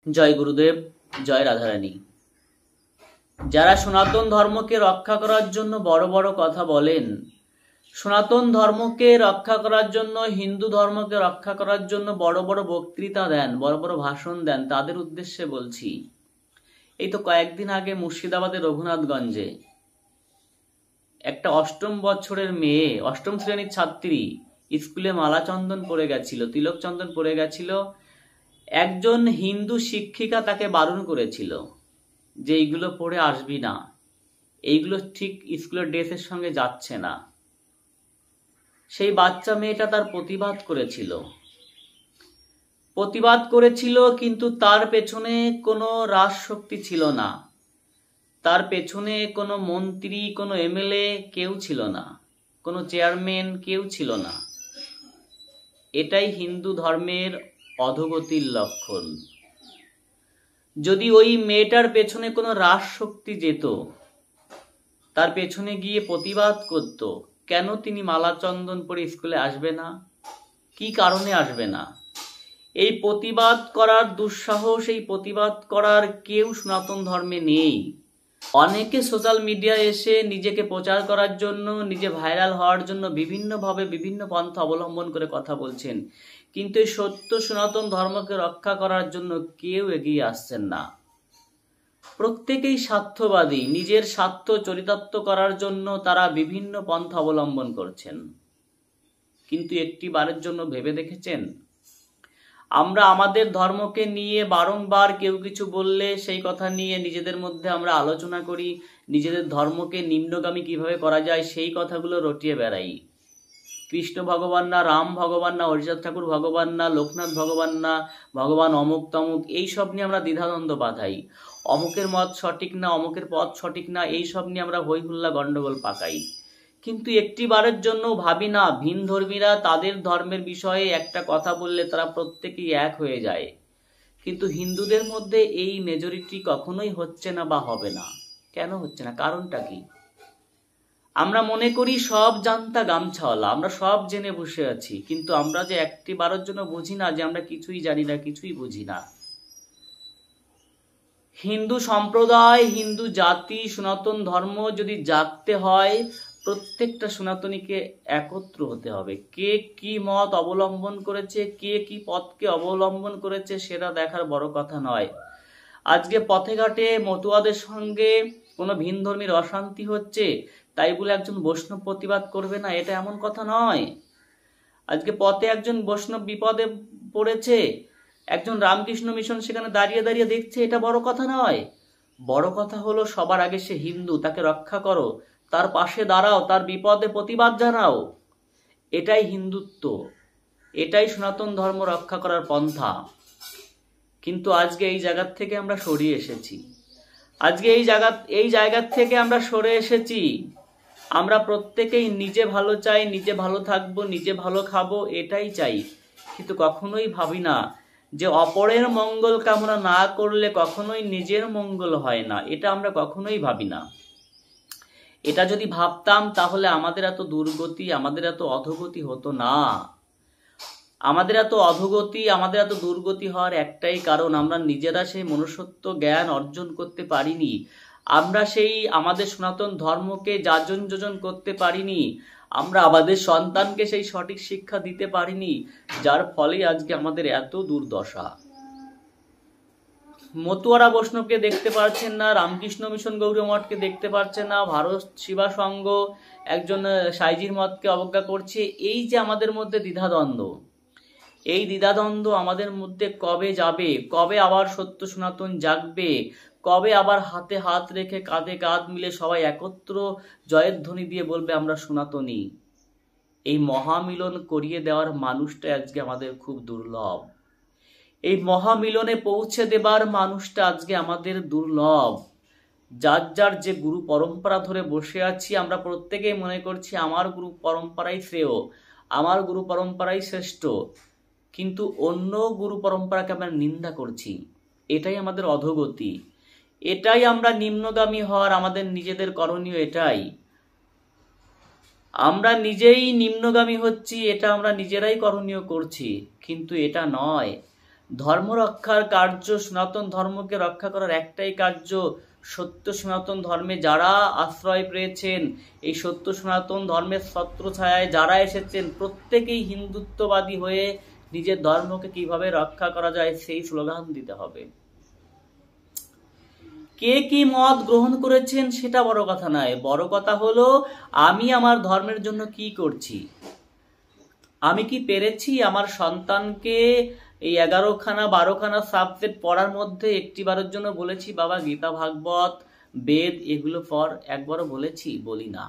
জয় গুরুদেব, জয় রাধারানী। যারা সনাতন ধর্মকে রক্ষা করার জন্য বড় বড় কথা বলেন, সনাতন ধর্মকে রক্ষা করার জন্য, হিন্দু ধর্মকে রক্ষা করার জন্য বড় বড় বক্তৃতা দেন, বড় বড় ভাষণ দেন, তাদের উদ্দেশ্যে বলছি। এই তো কয়েকদিন আগে মুর্শিদাবাদের রঘুনাথগঞ্জে একটা অষ্টম বছরের মেয়ে, অষ্টম শ্রেণীর ছাত্রী স্কুলে মালা চন্দন পরে গেছিল, তিলক চন্দন পরে গেছিল। একজন হিন্দু শিক্ষিকা তাকে বারণ করেছিল যে এইগুলো পরে আসবি না, এইগুলো ঠিক স্কুলের ড্রেসের সঙ্গে যাচ্ছে না। সেই বাচ্চা মেয়েটা তার প্রতিবাদ করেছিল, কিন্তু তার পেছনে কোনো রাজশক্তি ছিল না, তার পেছনে কোনো মন্ত্রী, কোনো এমএলএ কেউ ছিল না, কোনো চেয়ারম্যান কেউ ছিল না। এটাই হিন্দু ধর্মের অধোগতির লক্ষণ। যদি ওই মেয়েটার পেছনে কোনো রাজশক্তি যেত, তার পেছনে গিয়ে প্রতিবাদ করত, কেন তিনি মালা চন্দন পরে স্কুলে আসবে না? কি কারণে আসবে না? এই প্রতিবাদ করার দুঃসাহস, এই প্রতিবাদ করার কেউ সনাতন ধর্মে নেই। অনেকে সোশ্যাল মিডিয়ায় এসে নিজেকে প্রচার করার জন্য, নিজে ভাইরাল হওয়ার জন্য বিভিন্নভাবে বিভিন্ন পন্থা অবলম্বন করে কথা বলছেন, কিন্তু এই সত্য সনাতন ধর্মকে রক্ষা করার জন্য কেউ এগিয়ে আসছেন না। প্রত্যেকেই স্বার্থবাদী, নিজের স্বার্থ চরিতার্থ করার জন্য তারা বিভিন্ন পন্থা অবলম্বন করছেন। কিন্তু একটি বারের জন্য ভেবে দেখেছেন, আমরা আমাদের ধর্মকে নিয়ে বারংবার কেউ কিছু বললে সেই কথা নিয়ে নিজেদের মধ্যে আমরা আলোচনা করি, নিজেদের ধর্মকে নিম্নগামী কিভাবে করা যায় সেই কথাগুলো রটিয়ে বেড়াই। কৃষ্ণ ভগবান না, রাম ভগবান না, হরিচাঁদ ঠাকুর ভগবান না, লোকনাথ ভগবান না, ভগবান অমুক তমুক, এইসব নিয়ে আমরা দ্বিধাদ্বন্দ্ব বাঁধাই। অমুকের মত সঠিক না, অমুকের পথ সঠিক না, এইসব নিয়ে আমরা হই হুল্লা গন্ডগোল পাকাই। কিন্তু একটি বারের জন্য ভাবি না, ভিন ধর্মীরা তাদের ধর্মের বিষয়ে একটা কথা বললে তারা প্রত্যেকেই এক হয়ে যায়। কিন্তু হিন্দুদের মধ্যে এই মেজরিটি কখনোই হচ্ছে না বা হবে না। কেন হচ্ছে না? কারণটা কি? আমরা মনে করি সব জানতা গামছাওয়ালা, আমরা সব জেনে বসে আছি, কিন্তু আমরা যে একটি বারের জন্য বুঝি না যে আমরা কিছুই জানি না, কিছুই বুঝি না। হিন্দু সম্প্রদায়, হিন্দু জাতি, সনাতন ধর্ম যদি জাগতে হয়, প্রত্যেকটা সনাতনীকে একত্র হতে হবে। কে কি মত অবলম্বন করেছে, কে কি পথকে অবলম্বন করেছে সেটা দেখার বড় কথা নয়। আজকে পথে ঘাটে মতুয়াদের সঙ্গে কোনো ভিন ধর্মীর অশান্তি হচ্ছে, তাই বলে একজন বৈষ্ণব প্রতিবাদ করবে না, এটা এমন কথা নয়। আজকে পথে একজন বৈষ্ণব বিপদে পড়েছে, একজন রামকৃষ্ণ মিশন সেখানে দাঁড়িয়ে দাঁড়িয়ে দেখছে, এটা বড় কথা নয়। বড় কথা হলো সবার আগে সে হিন্দু, তাকে রক্ষা করো, তার পাশে দাঁড়াও, তার বিপদে প্রতিবাদ জানাও। এটাই হিন্দুত্ব, এটাই সনাতন ধর্ম রক্ষা করার পন্থা। কিন্তু আজকে এই জায়গার থেকে আমরা সরে এসেছি। আজকে এই জায়গার থেকে আমরা সরে এসেছি। আমরা প্রত্যেকেই নিজে ভালো চাই, নিজে ভালো থাকবো, নিজে ভালো খাবো, এটাই চাই। কিন্তু কখনোই ভাবি না যে অপরের মঙ্গল কামনা না করলে কখনোই নিজের মঙ্গল হয় না, এটা আমরা কখনোই ভাবি না। এটা যদি ভাবতাম তাহলে আমাদের এত দুর্গতি, আমাদের এত অধোগতি হতো না। আমাদের এত অধোগতি, আমাদের এত দুর্গতি হওয়ার একটাই কারণ, আমরা নিজেরা সেই মনুষ্যত্ব জ্ঞান অর্জন করতে পারিনি। আমরা সেই আমাদের সনাতন ধর্মকে যাজন যোজন করতে পারিনি। আমরা আমাদের সন্তানকে সেই সঠিক শিক্ষা দিতে পারিনি, যার ফলে আজকে আমাদের এত দুর্দশা। মতুয়ারা বৈষ্ণবকে দেখতে পাচ্ছেন না, রামকৃষ্ণ মিশন গৌড় মঠকে দেখতে পাচ্ছেন না, ভারত শিবা সংঘ একজন সাইজির মতকে অবজ্ঞা করছে। এই যে আমাদের মধ্যে দ্বিধাদ্বন্দ্ব, এই দ্বিধাদ্বন্দ্ব আমাদের মধ্যে কবে যাবে? কবে আবার সত্য সনাতন জাগবে? কবে আবার হাতে হাত রেখে কাঁধে কাঁধ মিলে সবাই একত্র জয়ের ধ্বনি দিয়ে বলবে আমরা সনাতনী? এই মহামিলন করিয়ে দেওয়ার মানুষটা আজকে আমাদের খুব দুর্লভ। এই মহামিলনে পৌঁছে দেবার মানুষটা আজকে আমাদের দুর্লভ। যার যার যে গুরু পরম্পরা ধরে বসে আছি, আমরা প্রত্যেকেই মনে করছি আমার গুরু পরম্পরাই শ্রেয়, আমার গুরু পরম্পরাই শ্রেষ্ঠ, কিন্তু অন্য গুরু পরম্পরাকে আমরা নিন্দা করছি। এটাই আমাদের অধোগতি, এটাই আমরা নিম্নগামী হওয়ার আমাদের নিজেদের করণীয়। এটাই আমরা নিজেই নিম্নগামী হচ্ছি, এটা আমরা নিজেরাই করণীয় করছি, কিন্তু এটা নয়। ধর্ম রক্ষার কার্য, সনাতন ধর্মকে রক্ষা করার একটাই কার্য। সত্য সনাতন ধর্মে যারা আশ্রয় পেয়েছেন, এই সত্য সনাতন ধর্মের ছত্রছায়ায় যারা এসেছেন, প্রত্যেকেই হিন্দুত্ববাদী হয়ে নিজের ধর্মকে কিভাবে রক্ষা করা যায় সেই স্লোগান দিতে হবে। কে কি মত গ্রহণ করেছেন সেটা বড় কথা নয়, বড় কথা হলো আমি আমার ধর্মের জন্য কি করছি। আমি কি পেরেছি আমার সন্তানকে এই 11খানা 12খানা সাবজেক্ট পড়ার মধ্যে একটিবারের জন্য বলেছি বাবা গীতা ভাগবত বেদ এগুলো পড়? একবারও বলেছি? বলি না।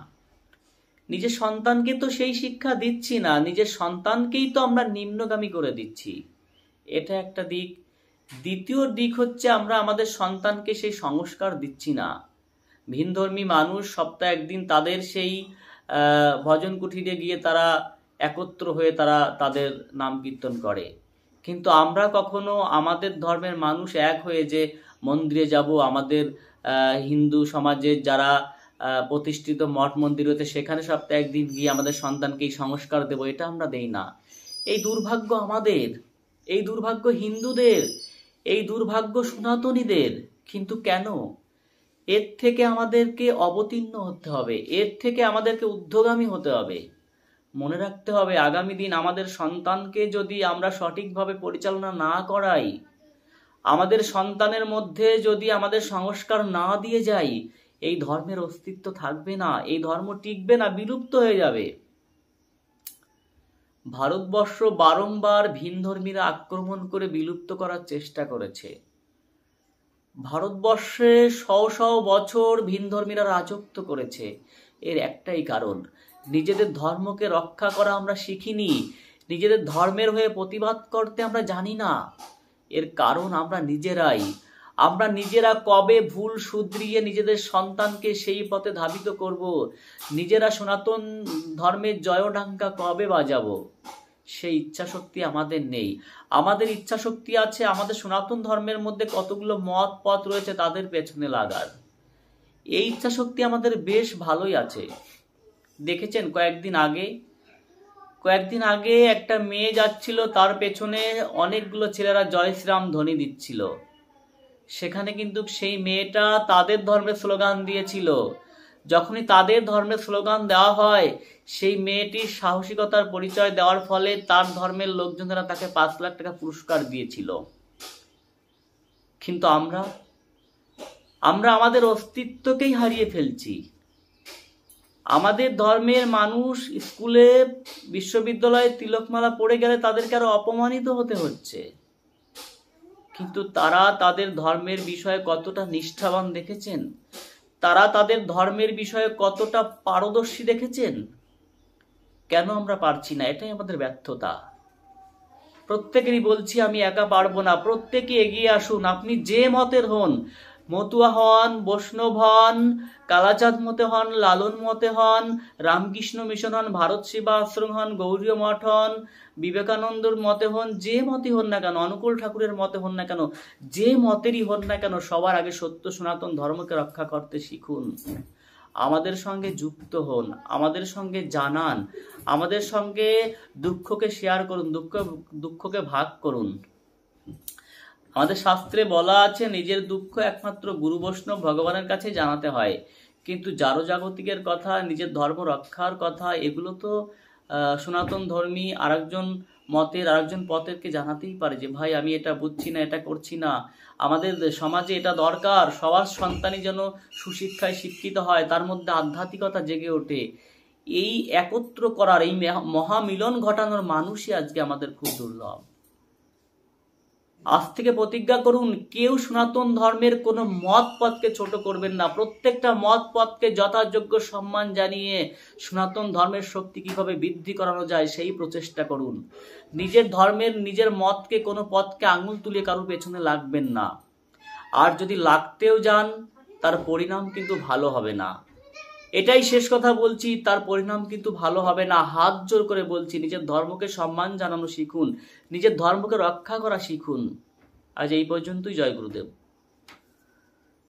নিজের সন্তানকে তো সেই শিক্ষা দিচ্ছি না, নিজের সন্তানকেই তো আমরা নিম্নগামী করে দিচ্ছি। এটা একটা দিক। দ্বিতীয় দিক হচ্ছে আমরা আমাদের সন্তানকে সেই সংস্কার দিচ্ছি না। ভিনধর্মী মানুষ সপ্তাহে একদিন তাদের সেই ভজন কুঠিরে গিয়ে তারা একত্র হয়ে তারা তাদের নাম কীর্তন করে, কিন্তু আমরা কখনো আমাদের ধর্মের মানুষ এক হয়ে যে মন্দিরে যাব, আমাদের হিন্দু সমাজের যারা প্রতিষ্ঠিত মঠ মন্দির হতে সেখানে সপ্তাহে একদিন গিয়ে আমাদের সন্তানকে এই সংস্কার দেব, এটা আমরা দেই না। এই দুর্ভাগ্য আমাদের, এই দুর্ভাগ্য হিন্দুদের, এই দুর্ভাগ্য সনাতনীদের। কিন্তু কেন? এর থেকে আমাদেরকে অবতীর্ণ হতে হবে, এর থেকে আমাদেরকে ঊর্ধ্বগামী হতে হবে। মনে রাখতে হবে আগামী দিন আমাদের সন্তানকে যদি আমরা সঠিকভাবে পরিচালনা না করাই, আমাদের সন্তানের মধ্যে যদি আমাদের সংস্কার না দিয়ে যাই, এই ধর্মের অস্তিত্ব থাকবে না, এই ধর্ম টিকবে না, বিলুপ্ত হয়ে যাবে। ভারতবর্ষ বারংবার ভিনধর্মীরা আক্রমণ করে বিলুপ্ত করার চেষ্টা করেছে। ভারতবর্ষে শও শও বছর ভিনধর্মীরা রাজত্ব করেছে। এর একটাই কারণ, নিজেদের ধর্মকে রক্ষা করা আমরা শিখিনি, নিজেদের ধর্মের হয়ে প্রতিবাদ করতে আমরা জানি না। এর কারণ আমরা নিজেরা কবে ভুল শুধরিয়ে নিজেদের সন্তানকে সেই পথে ধাবিত করব, নিজেরা সনাতন ধর্মের জয়ডাঙ্কা কবে বাজাবো, সেই ইচ্ছা শক্তি আমাদের নেই। আমাদের ইচ্ছা শক্তি আছে আমাদের সনাতন ধর্মের মধ্যে কতগুলো মত পথ রয়েছে তাদের পেছনে লাগার। এই ইচ্ছা শক্তি আমাদের বেশ ভালোই আছে। দেখেছেন কয়েকদিন আগে একটা মেয়ে যাচ্ছিল, তার পেছনে অনেকগুলো ছেলেরা জয় শ্রীরাম ধ্বনি দিচ্ছিল। সেখানে কিন্তু সেই মেয়েটা তাদের ধর্মের স্লোগান দিয়েছিল। যখনই তাদের ধর্মের স্লোগান দেওয়া হয়, সেই মেয়েটির সাহসিকতার পরিচয় দেওয়ার ফলে তার ধর্মের লোকজনেরা তাকে 5 লাখ টাকা পুরস্কার দিয়েছিল। কিন্তু আমরা আমাদের অস্তিত্বকেই হারিয়ে ফেলছি। আমাদের ধর্মের মানুষ স্কুলে বিশ্ববিদ্যালয়ে তিলকমালা পড়ে গেলে তাদেরকে আরো অপমানিত হতে হচ্ছে। কিন্তু তারা তাদের ধর্মের বিষয়ে কতটা নিষ্ঠাবান দেখেছেন? তারা তাদের ধর্মের বিষয়ে কতটা পারদর্শী দেখেছেন? কেন আমরা পারছি না? এটাই আমাদের ব্যর্থতা। প্রত্যেকেরই বলছি আমি একা পারবো না, প্রত্যেকে এগিয়ে আসুন। আপনি যে মতের হন, মতুয়া হন, বৈষ্ণব হন, কালাচাঁদ মতে হন, লালন মতে হন, রামকৃষ্ণ মিশন হন, ভারত সেবা আশ্রম হন, গৌরীয় মঠ হন, বিবেকানন্দর মতে হন, যে মতই হন না কেন, অনুকূল ঠাকুরের মতে হন না কেন, যে মতেরই হন না কেন, সবার আগে সত্য সনাতন ধর্মকে রক্ষা করতে শিখুন। আমাদের সঙ্গে যুক্ত হন, আমাদের সঙ্গে জানান, আমাদের সঙ্গে দুঃখকে শেয়ার করুন, দুঃখকে ভাগ করুন। আমাদের শাস্ত্রে বলা আছে নিজের দুঃখ একমাত্র গুরু বৈষ্ণব ভগবানের কাছে জানাতে হয়। কিন্তু জারো জাগতিকের কথা, নিজের ধর্ম রক্ষার কথা, এগুলো তো সনাতন ধর্মী আরেকজন মতের আরেকজন পথেরকে জানাতেই পারে যে ভাই আমি এটা বুঝছি না, এটা করছি না, আমাদের সমাজে এটা দরকার। সবার সন্তানই যেন সুশিক্ষায় শিক্ষিত হয়, তার মধ্যে আধ্যাত্মিকতা জেগে ওঠে। এই একত্র করার, এই মহামিলন ঘটানোর মানুষই আজকে আমাদের খুব দুর্লভ। আজ থেকে প্রতিজ্ঞা করুন, কেউ সনাতন ধর্মের কোনো মত পথকে ছোট করবেন না। প্রত্যেকটা মত পথকে যথাযোগ্য সম্মান জানিয়ে সনাতন ধর্মের শক্তি কিভাবে বৃদ্ধি করানো যায় সেই প্রচেষ্টা করুন। নিজের ধর্মের নিজের মতকে, কোনো পথকে আঙুল তুলে কারোর পেছনে লাগবেন না। আর যদি লাগতেও যান তার পরিণাম কিন্তু ভালো হবে না। এটাই শেষ কথা বলছি, তার পরিণাম কিন্তু ভালো হবে না। হাত জোর করে বলছি, নিজের ধর্মকে সম্মান জানানো শিখুন, নিজের ধর্মকে রক্ষা করা শিখুন। আজ এই পর্যন্তই। জয় গুরুদেব।